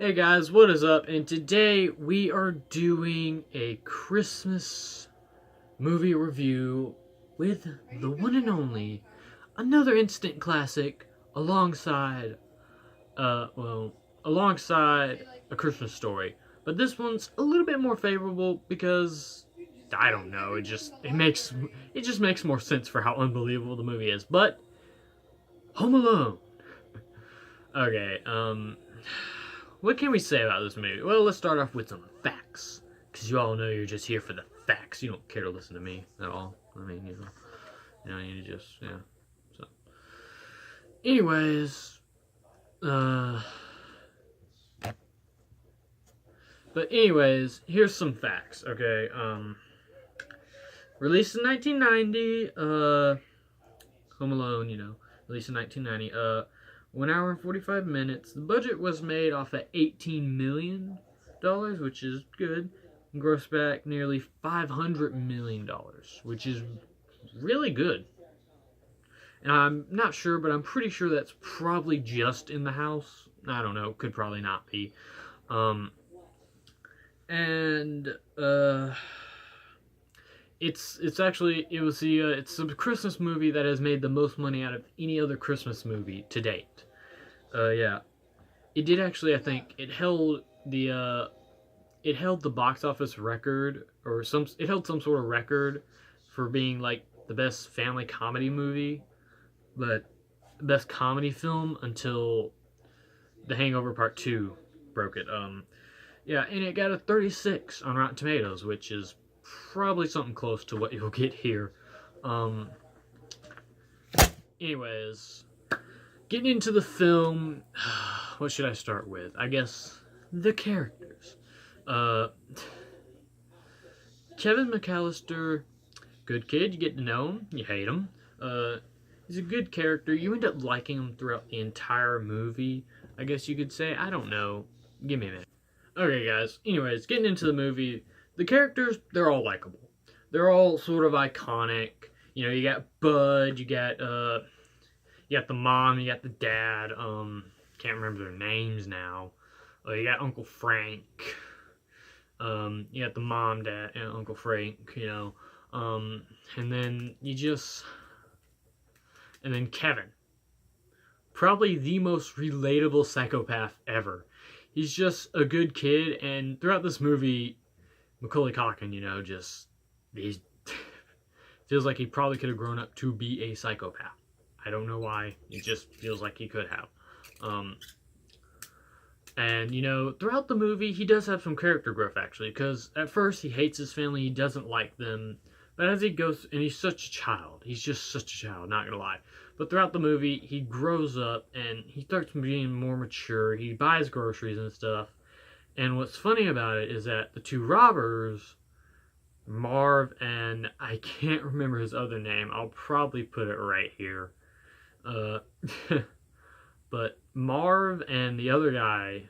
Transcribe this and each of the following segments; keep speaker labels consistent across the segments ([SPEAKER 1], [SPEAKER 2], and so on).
[SPEAKER 1] Hey guys, what is up? And today we are doing a Christmas movie review with the one and only, another instant classic alongside, alongside A Christmas Story. But this one's a little bit more favorable because, I don't know, it just makes more sense for how unbelievable the movie is. But, Home Alone. Okay, what can we say about this movie? Well, let's start off with some facts. Because you all know you're just here for the facts. You don't care to listen to me at all. I mean, you just, yeah. So, anyways, here's some facts, okay? Released in 1990, Home Alone, released in 1990, 1 hour and 45 minutes. The budget was made off at $18 million, which is good. And grossed back nearly $500 million, which is really good. And I'm not sure, but I'm pretty sure that's probably just in the house. I don't know. Could probably not be. It's actually it's a Christmas movie that has made the most money out of any other Christmas movie to date. Yeah, it did actually. I think it held the box office record, or it held some sort of record for being like the best family comedy movie, but best comedy film until The Hangover Part 2 broke it. Yeah, and it got a 36 on Rotten Tomatoes, which is probably something close to what you'll get here. Anyways, getting into the film, what should I start with? I guess the characters. Kevin McAllister, good kid. You get to know him. You hate him. He's a good character. You end up liking him throughout the entire movie, I guess you could say. I don't know. Give me a minute. Okay, guys. Anyways, getting into the movie, the characters, they're all likable. They're all sort of iconic. You got Bud, you got the mom, you got the dad. Can't remember their names now. You got Uncle Frank. You got the mom, dad, and Uncle Frank. And then Kevin, probably the most relatable psychopath ever. He's just a good kid, and throughout this movie, Macaulay Culkin, he feels like he probably could have grown up to be a psychopath. I don't know why. It just feels like he could have. Throughout the movie, he does have some character growth, actually, because at first he hates his family, he doesn't like them, but as he goes, and he's such a child. He's just such a child, not gonna lie. But throughout the movie, he grows up, and he starts being more mature. He buys groceries and stuff. And what's funny about it is that the two robbers, Marv and I can't remember his other name. I'll probably put it right here. But Marv and the other guy,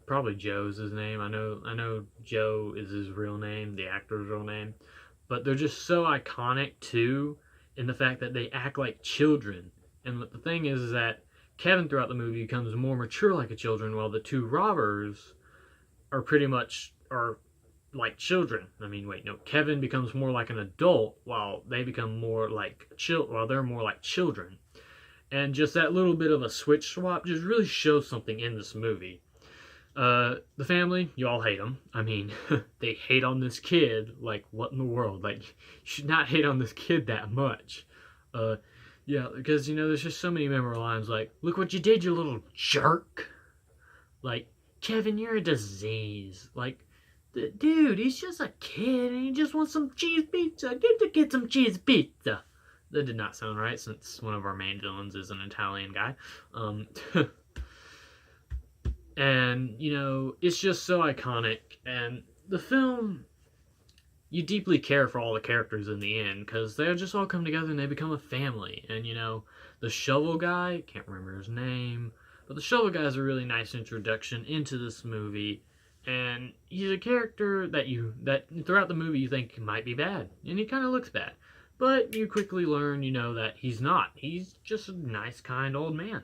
[SPEAKER 1] probably Joe's his name. I know Joe is his real name, the actor's real name. But they're just so iconic too, in the fact that they act like children. And the thing is that Kevin throughout the movie becomes more mature like a children, while the two robbers are pretty much like children. I mean, wait, no. Kevin becomes more like an adult, while they become more like while they're more like children. And just that little bit of a switch swap just really shows something in this movie. The family, you all hate them. I mean, they hate on this kid like what in the world? Like, you should not hate on this kid that much. Yeah, because, there's just so many memorable lines like, "Look what you did, you little jerk." Like, "Kevin, you're a disease." Like, dude, he's just a kid and he just wants some cheese pizza. Get the kid some cheese pizza. That did not sound right, since one of our main villains is an Italian guy. And, it's just so iconic. And the film, you deeply care for all the characters in the end, because they just all come together and they become a family. And, the shovel guy, can't remember his name, but the shovel guy is a really nice introduction into this movie. And he's a character that throughout the movie you think might be bad. And he kind of looks bad. But you quickly learn, that he's not. He's just a nice, kind old man.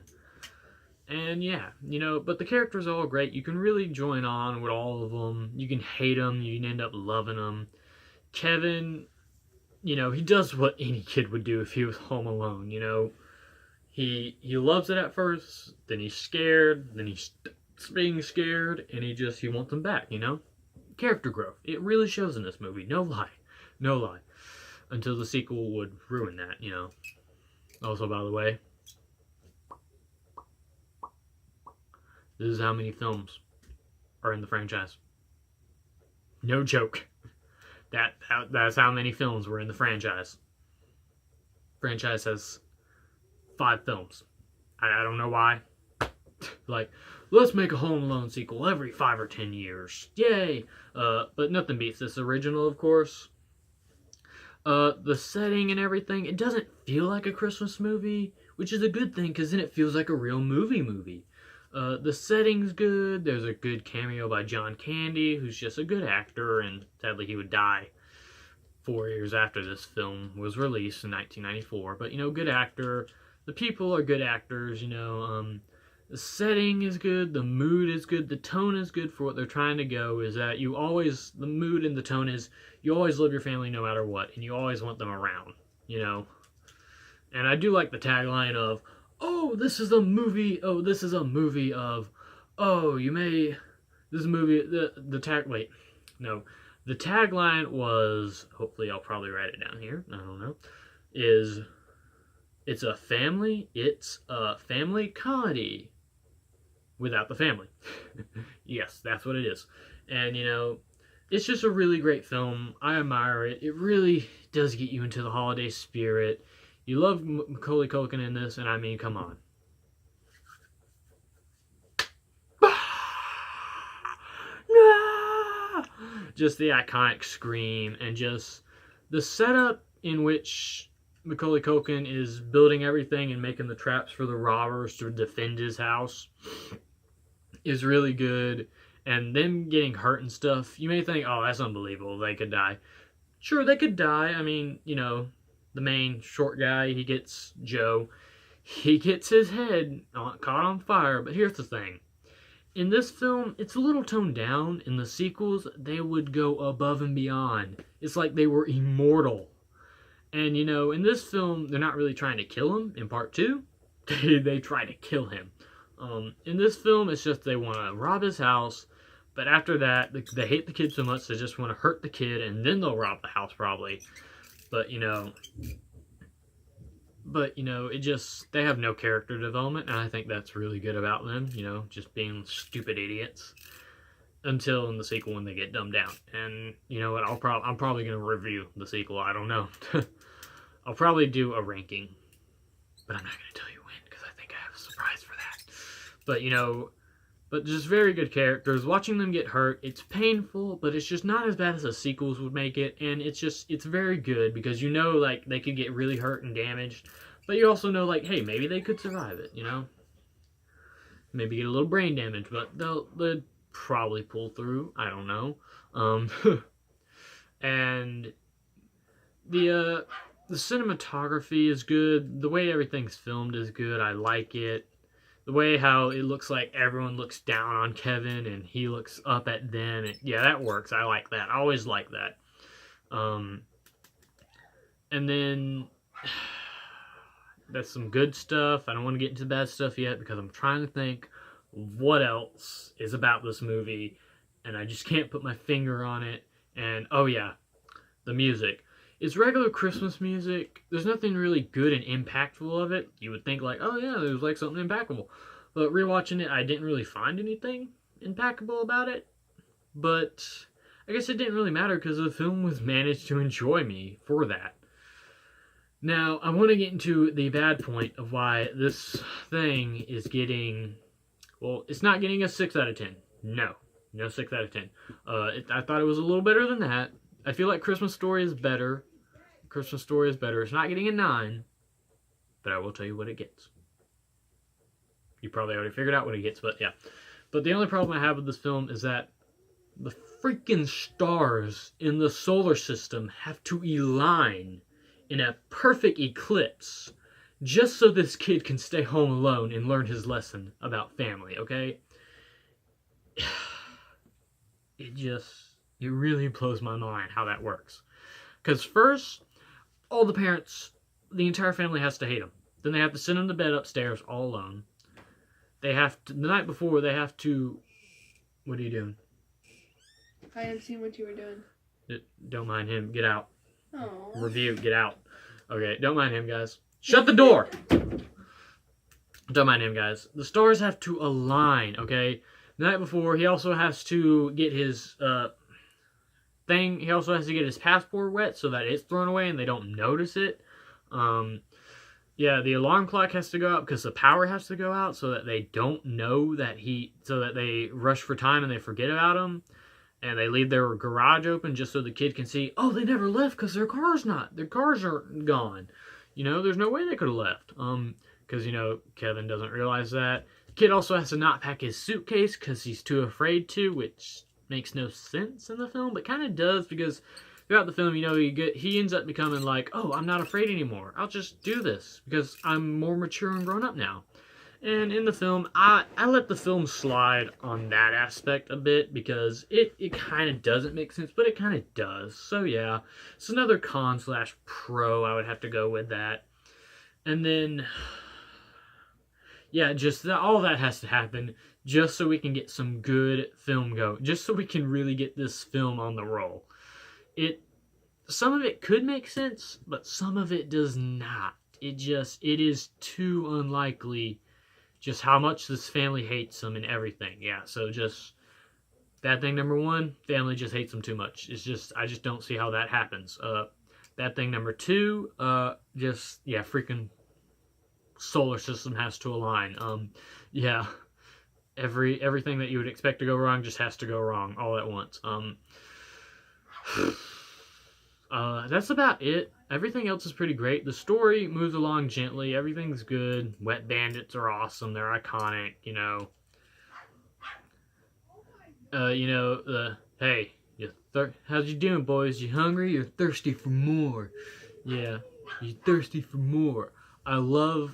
[SPEAKER 1] And yeah, but the characters are all great. You can really join on with all of them. You can hate them, you can end up loving them. Kevin, he does what any kid would do if he was home alone. He loves it at first, then he's scared, then he's being scared, and he wants them back. Character growth. It really shows in this movie. No lie. No lie. Until the sequel would ruin that. Also, by the way, this is how many films are in the franchise. No joke. That's how many films were in the franchise. Franchise has 5 films. I don't know why. Like, let's make a Home Alone sequel every 5 or 10 years. Yay! But nothing beats this original, of course. The setting and everything, it doesn't feel like a Christmas movie, which is a good thing, because then it feels like a real movie. The setting's good. There's a good cameo by John Candy, who's just a good actor, and sadly he would die 4 years after this film was released in 1994. But, good actor. The people are good actors, the setting is good, the mood is good, the tone is good for what they're trying to go, is that the mood and the tone is, you always love your family no matter what, and you always want them around. And I do like the tagline of, this is a movie of, this is a movie, the tagline was, hopefully I'll probably write it down here, I don't know, it's a family comedy without the family. Yes, that's what it is. And, it's just a really great film. I admire it. It really does get you into the holiday spirit. You love Macaulay Culkin in this, and I mean, come on. Just the iconic scream, and just the setup in which Macaulay Culkin is building everything and making the traps for the robbers to defend his house is really good. And them getting hurt and stuff, you may think, that's unbelievable, they could die. Sure, they could die. I mean, the main short guy, Joe, he gets his head caught on fire. But here's the thing. In this film, it's a little toned down. In the sequels, they would go above and beyond. It's like they were immortal. And, in this film, they're not really trying to kill him. In part 2, they try to kill him. In this film, it's just they want to rob his house. But after that, they hate the kid so much, they just want to hurt the kid, and then they'll rob the house, probably. But, they have no character development, and I think that's really good about them, just being stupid idiots. Until in the sequel when they get dumbed down. And, you know what, I'm probably going to review the sequel, I don't know. I'll probably do a ranking, but I'm not going to tell you when, because I think I have a surprise for that. But just very good characters. Watching them get hurt, it's painful, but it's just not as bad as the sequels would make it, and it's very good, because they could get really hurt and damaged, but you also know, hey, maybe they could survive it, Maybe get a little brain damage, but they'll probably pull through, I don't know. And the cinematography is good, the way everything's filmed is good, I like it. The way how it looks like everyone looks down on Kevin and he looks up at them. Yeah, that works. I like that. I always like that. And then that's some good stuff. I don't want to get into bad stuff yet because I'm trying to think what else is about this movie. And I just can't put my finger on it. And, the music. It's regular Christmas music. There's nothing really good and impactful of it. You would think there's something impactful. But rewatching it, I didn't really find anything impactful about it. But I guess it didn't really matter because the film was managed to enjoy me for that. Now, I want to get into the bad point of why this thing is getting... Well, it's not getting a 6 out of 10. No 6 out of 10. I thought it was a little better than that. I feel like Christmas Story is better. It's not getting a 9, but I will tell you what it gets. You probably already figured out what it gets, but yeah. But the only problem I have with this film is that the freaking stars in the solar system have to align in a perfect eclipse just so this kid can stay home alone and learn his lesson about family, okay? It really blows my mind how that works. Because first, all the parents, the entire family has to hate him. Then they have to send him to bed upstairs all alone. They have to, the night before, they have to, what are you doing?
[SPEAKER 2] I hadn't seen what you were doing.
[SPEAKER 1] Don't mind him, get out.
[SPEAKER 2] Oh.
[SPEAKER 1] Review, get out. Okay, don't mind him, guys. Shut the door! Don't mind him, guys. The stars have to align, okay? The night before, he also has to get his, he also has to get his passport wet so that it's thrown away and they don't notice it. Yeah, the alarm clock has to go out because the power has to go out so that they don't know that so that they rush for time and they forget about him. And they leave their garage open just so the kid can see, oh, they never left because their cars are gone. You know, there's no way they could have left. Because, you know, Kevin doesn't realize that. The kid also has to not pack his suitcase because he's too afraid to, which makes no sense in the film, but kind of does because throughout the film, you know, he ends up becoming like, oh, I'm not afraid anymore. I'll just do this because I'm more mature and grown up now. And in the film, I let the film slide on that aspect a bit because it kind of doesn't make sense, but it kind of does. So yeah, it's another con/pro. I would have to go with that. And then, yeah, just all that has to happen just so we can get some good film go. Just so we can really get this film on the roll. Some of it could make sense, but some of it does not. It is too unlikely just how much this family hates them and everything. Yeah, so just bad thing number one, family just hates them too much. I just don't see how that happens. Bad thing number two, freaking solar system has to align. Yeah, everything that you would expect to go wrong just has to go wrong all at once. That's about it. Everything else is pretty great. The story moves along gently. Everything's good. Wet Bandits are awesome. They're iconic, you know. Hey, how's you doing, boys? You hungry? You're thirsty for more. Yeah, you thirsty for more. The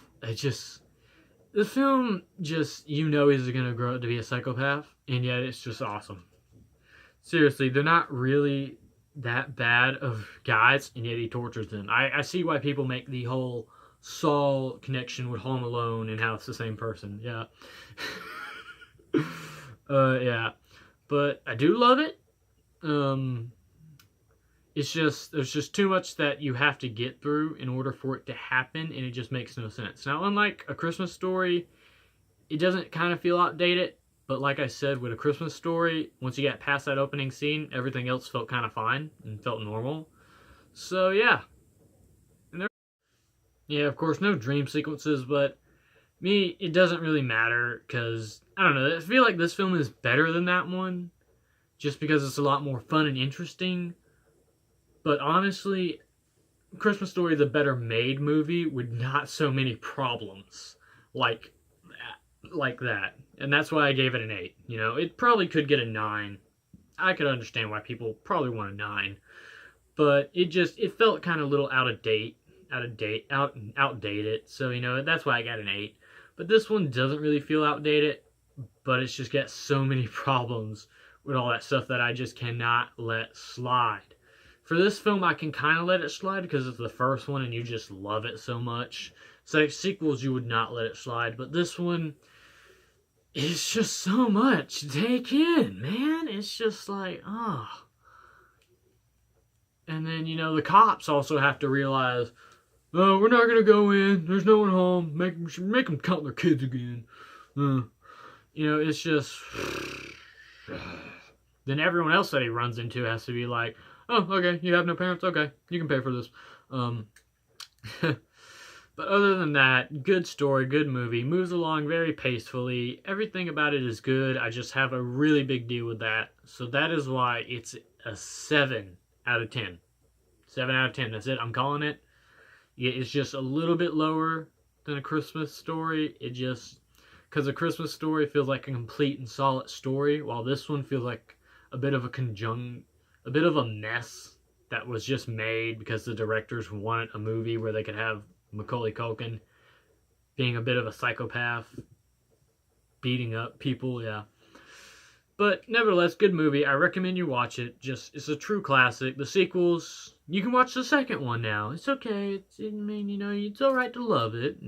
[SPEAKER 1] film you know he's gonna grow up to be a psychopath, and yet it's just awesome. Seriously, they're not really that bad of guys, and yet he tortures them. I see why people make the whole Saul connection with Home Alone and how it's the same person. Yeah. Yeah. But I do love it. There's just too much that you have to get through in order for it to happen, and it just makes no sense. Now, unlike A Christmas Story, it doesn't kind of feel outdated. But like I said, with A Christmas Story, once you get past that opening scene, everything else felt kind of fine and felt normal. So yeah. Yeah, of course, no dream sequences, but me, it doesn't really matter because, I don't know, I feel like this film is better than that one just because it's a lot more fun and interesting. But honestly, Christmas Story is a better made movie with not so many problems like that. And that's why I gave it an 8. You know, it probably could get a 9. I could understand why people probably want a 9. But it felt kind of a little outdated. So, you know, that's why I got an 8. But this one doesn't really feel outdated, but it's just got so many problems with all that stuff that I just cannot let slide. For this film, I can kind of let it slide because it's the first one and you just love it so much. So like sequels, you would not let it slide, but this one, it's just so much to take in, man. It's just like, ah. And then, you know, the cops also have to realize, oh, we're not going to go in. There's no one home. Make them count their kids again. You know, it's just... Then everyone else that he runs into has to be like, oh, okay, you have no parents? Okay, you can pay for this. But other than that, good story, good movie, moves along very peacefully. Everything about it is good. I just have a really big deal with that. So that is why it's a 7 out of 10. 7 out of 10, that's it. I'm calling it. It's just a little bit lower than A Christmas Story. Because A Christmas Story feels like a complete and solid story, while this one feels like a bit of a mess that was just made because the directors wanted a movie where they could have Macaulay Culkin being a bit of a psychopath, beating up people, yeah. But nevertheless, good movie. I recommend you watch it. It's a true classic. The sequels, you can watch the second one now. It's okay. It's alright to love it.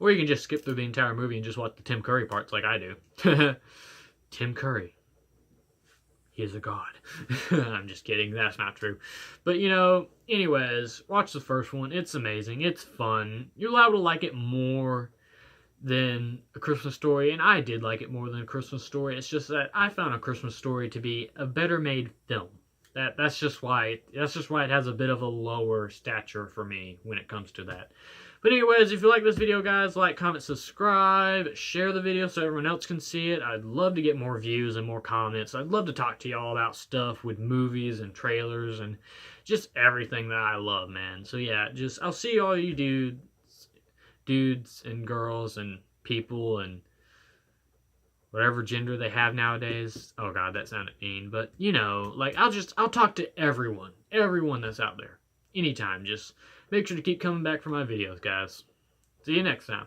[SPEAKER 1] Or you can just skip through the entire movie and just watch the Tim Curry parts like I do. Tim Curry. He is a god. I'm just kidding. That's not true. But, anyways, watch the first one. It's amazing. It's fun. You're liable to like it more than A Christmas Story, and I did like it more than A Christmas Story. It's just that I found A Christmas Story to be a better made film. That's just why it has a bit of a lower stature for me when it comes to that. But anyways, if you like this video, guys, like, comment, subscribe, share the video so everyone else can see it. I'd love to get more views and more comments. I'd love to talk to y'all about stuff with movies and trailers and just everything that I love, man. So yeah, I'll see all you dudes and girls and people and whatever gender they have nowadays. Oh god, that sounded mean, but I'll talk to everyone that's out there anytime. Just make sure to keep coming back for my videos, guys. See you next time.